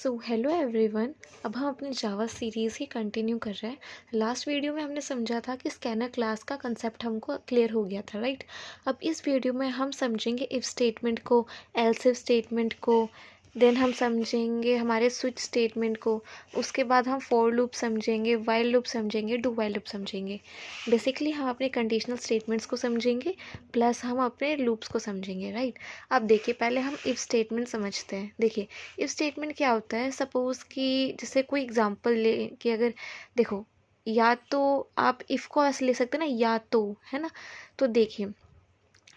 So hello everyone. अब हम अपनी जावा सीरीज़ ही कंटिन्यू कर रहे हैं। लास्ट वीडियो में हमने समझा था कि स्कैनर क्लास का कंसेप्ट हमको क्लियर हो गया था, राइट। अब इस वीडियो में हम समझेंगे इफ़ स्टेटमेंट को, एल्स इफ स्टेटमेंट को, देन हम समझेंगे हमारे स्विच स्टेटमेंट को। उसके बाद हम फॉर लूप समझेंगे, वाइल लूप समझेंगे, डू वाइल लूप समझेंगे। बेसिकली हम अपने कंडीशनल स्टेटमेंट्स को समझेंगे प्लस हम अपने लूप्स को समझेंगे, राइट। अब देखिए, पहले हम इफ़ स्टेटमेंट समझते हैं। देखिए, इफ़ स्टेटमेंट क्या होता है। सपोज़ कि जैसे कोई एग्जांपल ले कि अगर देखो, या तो आप इफ़ को ऐसे ले सकते हैं ना, या तो, है ना। तो देखिए,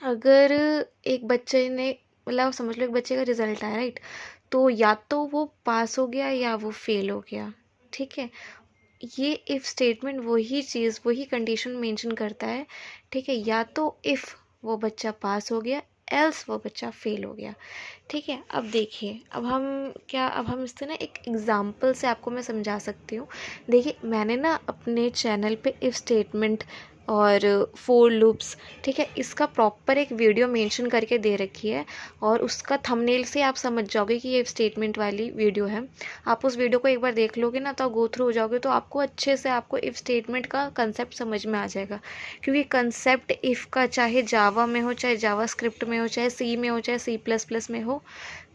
अगर एक बच्चे ने, मतलब समझ लो एक बच्चे का रिजल्ट आया, राइट। तो या तो वो पास हो गया या वो फेल हो गया, ठीक है। ये इफ़ स्टेटमेंट वही चीज़, वही कंडीशन मेंशन करता है, ठीक है। या तो इफ़ वो बच्चा पास हो गया, एल्स वो बच्चा फेल हो गया, ठीक है। अब देखिए, अब हम इससे ना एक एग्ज़ाम्पल से आपको मैं समझा सकती हूँ। देखिए, मैंने ना अपने चैनल पे इफ़ स्टेटमेंट और फोर लूप्स, ठीक है, इसका प्रॉपर एक वीडियो मेंशन करके दे रखी है। और उसका थंबनेल से आप समझ जाओगे कि ये इफ़ स्टेटमेंट वाली वीडियो है। आप उस वीडियो को एक बार देख लोगे ना, तो गो थ्रू हो जाओगे, तो आपको अच्छे से आपको इफ़ स्टेटमेंट का कंसेप्ट समझ में आ जाएगा। क्योंकि कंसेप्ट इफ़ का चाहे जावा में हो, चाहे जावा स्क्रिप्ट में हो, चाहे सी में हो, चाहे C++ में हो,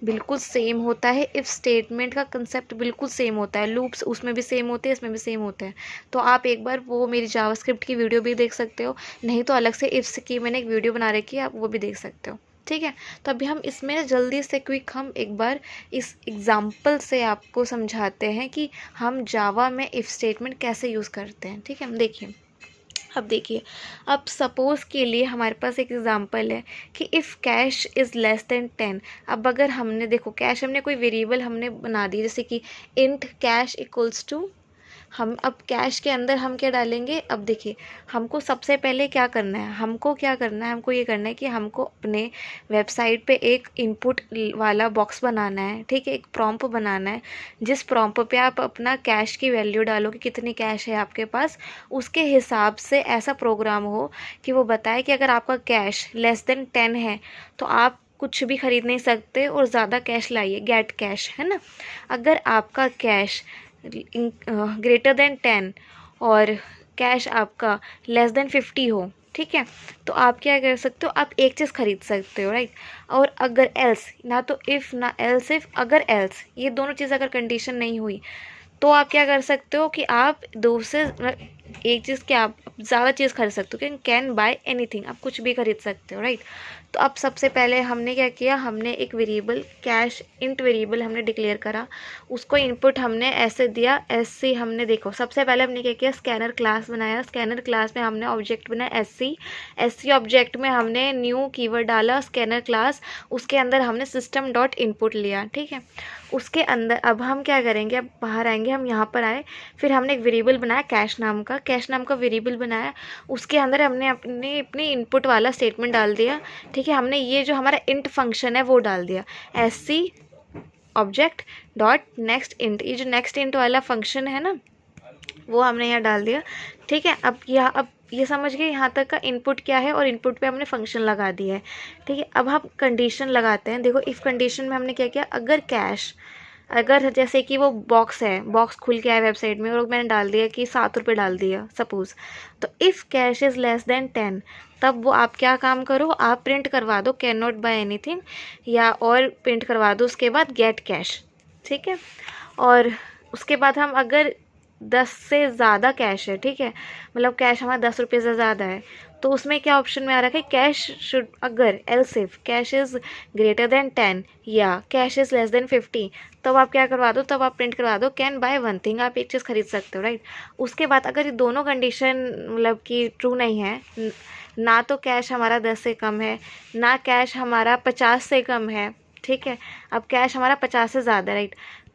बिल्कुल सेम होता है। इफ़ स्टेटमेंट का कंसेप्ट बिल्कुल सेम होता है। लूप्स उसमें भी सेम होते हैं, इसमें भी सेम होते हैं। तो आप एक बार वो मेरी जावास्क्रिप्ट की वीडियो भी देख सकते हो, नहीं तो अलग से इफ्स की मैंने एक वीडियो बना रखी है, आप वो भी देख सकते हो, ठीक है। तो अभी हम इसमें जल्दी से क्विक हम एक बार इस एग्ज़ाम्पल से आपको समझाते हैं कि हम जावा में इफ़ स्टेटमेंट कैसे यूज़ करते हैं, ठीक है। देखिए, अब देखिए, अब सपोज़ के लिए हमारे पास एक एग्ज़ाम्पल है कि if cash is less than 10। अब अगर हमने, देखो, कैश हमने कोई वेरिएबल हमने बना दी, जैसे कि इंट कैश इक्वल्स टू, हम अब कैश के अंदर हम क्या डालेंगे। अब देखिए, हमको सबसे पहले क्या करना है, हमको ये करना है कि हमको अपने वेबसाइट पे एक इनपुट वाला बॉक्स बनाना है, ठीक है। एक प्रॉम्प्ट बनाना है, जिस प्रॉम्प्ट पे आप अपना कैश की वैल्यू डालोगे, कितनी कैश है आपके पास, उसके हिसाब से ऐसा प्रोग्राम हो कि वो बताए कि अगर आपका कैश लेस देन 10 है तो आप कुछ भी खरीद नहीं सकते और ज़्यादा कैश लाइए, गेट कैश, है ना। अगर आपका कैश ग्रेटर देन 10 और कैश आपका लेस देन 50 हो, ठीक है, तो आप क्या कर सकते हो, आप एक चीज़ खरीद सकते हो, राइट। और अगर एल्स, ना तो इफ़ ना एल्स इफ़, अगर एल्स, ये दोनों चीज़ अगर कंडीशन नहीं हुई, तो आप क्या कर सकते हो कि आप दो से एक चीज़ क्या, आप ज़्यादा चीज़ खरीद सकते हो, कि कैन बाय एनीथिंग, आप कुछ भी खरीद सकते हो, राइट। तो अब सबसे पहले हमने क्या किया, हमने एक वेरिएबल कैश इंट वेरिएबल हमने डिक्लेयर करा, उसको इनपुट हमने ऐसे दिया, ऐसे हमने, देखो, सबसे पहले हमने क्या किया, स्कैनर क्लास बनाया। स्कैनर क्लास में हमने ऑब्जेक्ट बनाया एससी ऑब्जेक्ट में हमने न्यू कीवर्ड डाला स्कैनर क्लास, उसके अंदर हमने सिस्टम डॉट इनपुट लिया, ठीक है। उसके अंदर अब हम क्या करेंगे, अब बाहर आएंगे, हम यहाँ पर आए, फिर हमने एक वेरिएबल बनाया कैश नाम का वेरिएबल बनाया। उसके अंदर हमने अपनी इनपुट वाला स्टेटमेंट डाल दिया, ठीक है। हमने ये जो हमारा इंट फंक्शन है वो डाल दिया, SC object dot next int, ये जो नेक्स्ट इंट वाला फंक्शन है ना, वो हमने यहाँ डाल दिया, ठीक है। अब ये समझ गए यहाँ तक का इनपुट क्या है, और इनपुट पे हमने फंक्शन लगा दिया है, ठीक है। अब हम कंडीशन लगाते हैं। देखो, इफ़ कंडीशन में हमने क्या किया, अगर कैश, अगर जैसे कि वो बॉक्स है, बॉक्स खुल के आया वेबसाइट में और मैंने डाल दिया कि 7 रुपये डाल दिया सपोज़, तो if cash is less than 10, तब वो आप क्या काम करो, आप प्रिंट करवा दो कैन नॉट बाय एनीथिंग, या और प्रिंट करवा दो उसके बाद गेट कैश, ठीक है। और उसके बाद हम अगर 10 से ज़्यादा कैश है, ठीक है, मतलब कैश हमारा 10 रुपये से ज़्यादा है, तो उसमें क्या ऑप्शन में आ रखा है, कैश शुड, अगर else if cash is greater than 10 या कैश इज़ लेस देन 50, तब आप क्या करवा दो, तब आप प्रिंट करवा दो कैन बाय वन थिंग, आप एक चीज़ खरीद सकते हो, राइट। उसके बाद अगर ये दोनों कंडीशन मतलब कि ट्रू नहीं है, ना तो कैश हमारा 10 से कम है, ना कैश हमारा 50 से कम है, ठीक है, अब कैश हमारा 50 से ज़्यादा, राइट।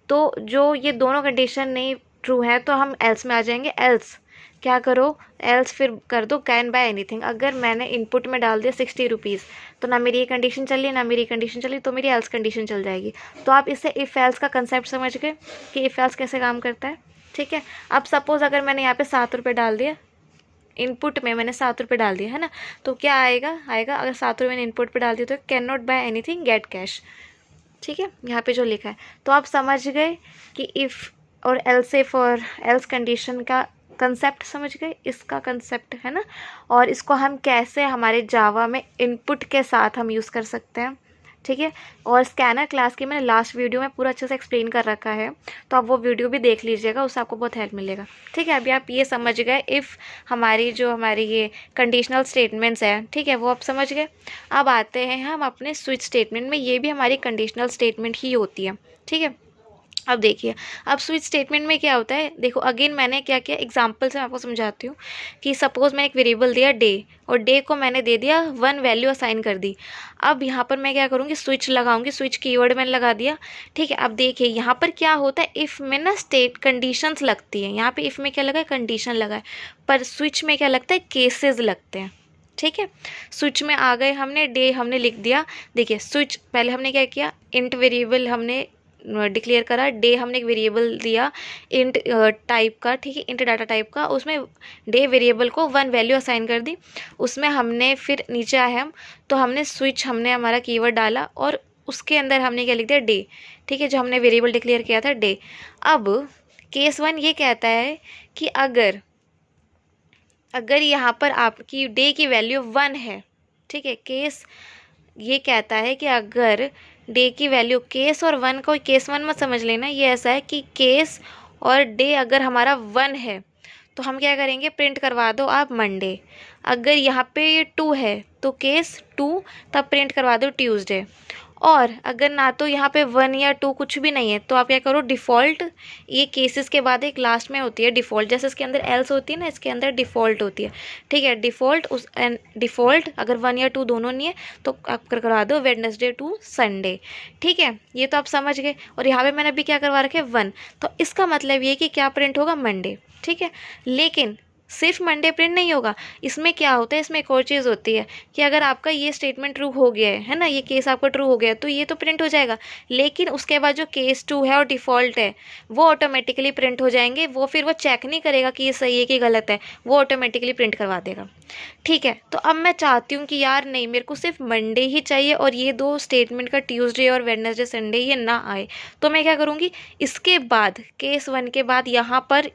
तो जो ये दोनों कंडीशन नहीं ट्रू है, तो हम एल्स में आ जाएंगे। एल्स क्या करो, एल्स फिर कर दो कैन बाय एनीथिंग। अगर मैंने इनपुट में डाल दिया 60 रुपीज़, तो ना मेरी ये कंडीशन चली ना मेरी कंडीशन चली, तो मेरी एल्स कंडीशन चल जाएगी। तो आप इससे इफ़ एल्स का कंसेप्ट समझ गए कि इफ़ एल्स कैसे काम करता है, ठीक है। अब सपोज़ अगर मैंने यहाँ पे 7 रुपये डाल दिया, इनपुट में मैंने 7 रुपये डाल दिया, है ना, तो क्या आएगा, अगर 7 रुपये मैंने इनपुट पे डाल दिया, तो can not buy anything get cash, ठीक है, यहाँ पे जो लिखा है। तो आप समझ गए कि इफ़ और एल्स इफ और एल्स कंडीशन का कंसेप्ट समझ गए, इसका कंसेप्ट है ना, और इसको हम कैसे हमारे जावा में इनपुट के साथ हम यूज़ कर सकते हैं। ठीक है, और स्कैनर क्लास की मैंने लास्ट वीडियो में पूरा अच्छे से एक्सप्लेन कर रखा है, तो आप वो वीडियो भी देख लीजिएगा, उससे आपको बहुत हेल्प मिलेगा। ठीक है, अभी आप ये समझ गए इफ़ हमारी ये कंडीशनल स्टेटमेंट्स हैं, ठीक है, वो आप समझ गए। अब आते हैं हम अपने स्विच स्टेटमेंट में, ये भी हमारी कंडीशनल स्टेटमेंट ही होती है। ठीक है, अब देखिए, अब स्विच स्टेटमेंट में क्या होता है, देखो अगेन मैंने क्या किया, एग्जांपल से मैं आपको समझाती हूँ कि सपोज़ मैंने एक वेरिएबल दिया डे, और डे को मैंने दे दिया 1 वैल्यू असाइन कर दी। अब यहाँ पर मैं क्या करूँगी, स्विच लगाऊंगी, स्विच कीवर्ड मैंने लगा दिया। ठीक है, अब देखिए यहाँ पर क्या होता है, इफ़ में ना स्टेट कंडीशंस लगती हैं, यहाँ पे इफ़ में क्या लगा है, कंडीशन लगा है, पर स्विच में क्या लगता है, केसेस लगते हैं। ठीक है, स्विच में आ गए, हमने डे हमने लिख दिया। देखिए स्विच पहले हमने क्या किया, इंट वेरिएबल हमने डिक्लेयर करा, डे हमने एक वेरिएबल दिया इंट टाइप का, ठीक है, इंट डाटा टाइप का, उसमें डे वेरिएबल को 1 वैल्यू असाइन कर दी। उसमें हमने फिर नीचे आए हम, तो हमने स्विच हमने हमारा कीवर्ड डाला, और उसके अंदर हमने क्या लिख दिया, डे। ठीक है, जो हमने वेरिएबल डिक्लेयर किया था डे। अब केस 1 ये कहता है कि अगर यहाँ पर आपकी डे की वैल्यू 1 है, ठीक है, केस ये कहता है कि अगर डे की वैल्यू, केस और 1 को केस 1 मत समझ लेना, ये ऐसा है कि केस और डे अगर हमारा 1 है तो हम क्या करेंगे, प्रिंट करवा दो आप मंडे। अगर यहाँ पे ये 2 है तो केस 2, तब प्रिंट करवा दो ट्यूसडे। और अगर ना तो यहाँ पे 1 या 2 कुछ भी नहीं है, तो आप क्या करो, डिफ़ॉल्ट, ये केसेस के बाद एक लास्ट में होती है डिफ़ॉल्ट, जैसे इसके अंदर एल्स होती है ना, इसके अंदर डिफ़ॉल्ट होती है। ठीक है, डिफ़ॉल्ट डिफ़ॉल्ट अगर 1 या 2 दोनों नहीं है तो आप करवा दो वेडनेसडे टू संडे। ठीक है, ये तो आप समझ गए। और यहाँ पे मैंने अभी क्या करवा रखे, 1, तो इसका मतलब ये कि क्या प्रिंट होगा, मंडे। ठीक है, लेकिन सिर्फ मंडे प्रिंट नहीं होगा, इसमें क्या होता है, इसमें एक और चीज़ होती है कि अगर आपका ये स्टेटमेंट ट्रू हो गया है ना, ये केस आपका ट्रू हो गया है, तो ये तो प्रिंट हो जाएगा, लेकिन उसके बाद जो केस 2 है और डिफ़ॉल्ट है वो ऑटोमेटिकली प्रिंट हो जाएंगे। वो फिर वो चेक नहीं करेगा कि ये सही है कि गलत है, वो ऑटोमेटिकली प्रिंट करवा देगा। ठीक है, तो अब मैं चाहती हूँ कि यार नहीं, मेरे को सिर्फ मंडे ही चाहिए और ये 2 स्टेटमेंट का ट्यूसडे और वेडनेसडे संडे ये ना आए, तो मैं क्या करूँगी, इसके बाद केस 1 के बाद यहाँ पर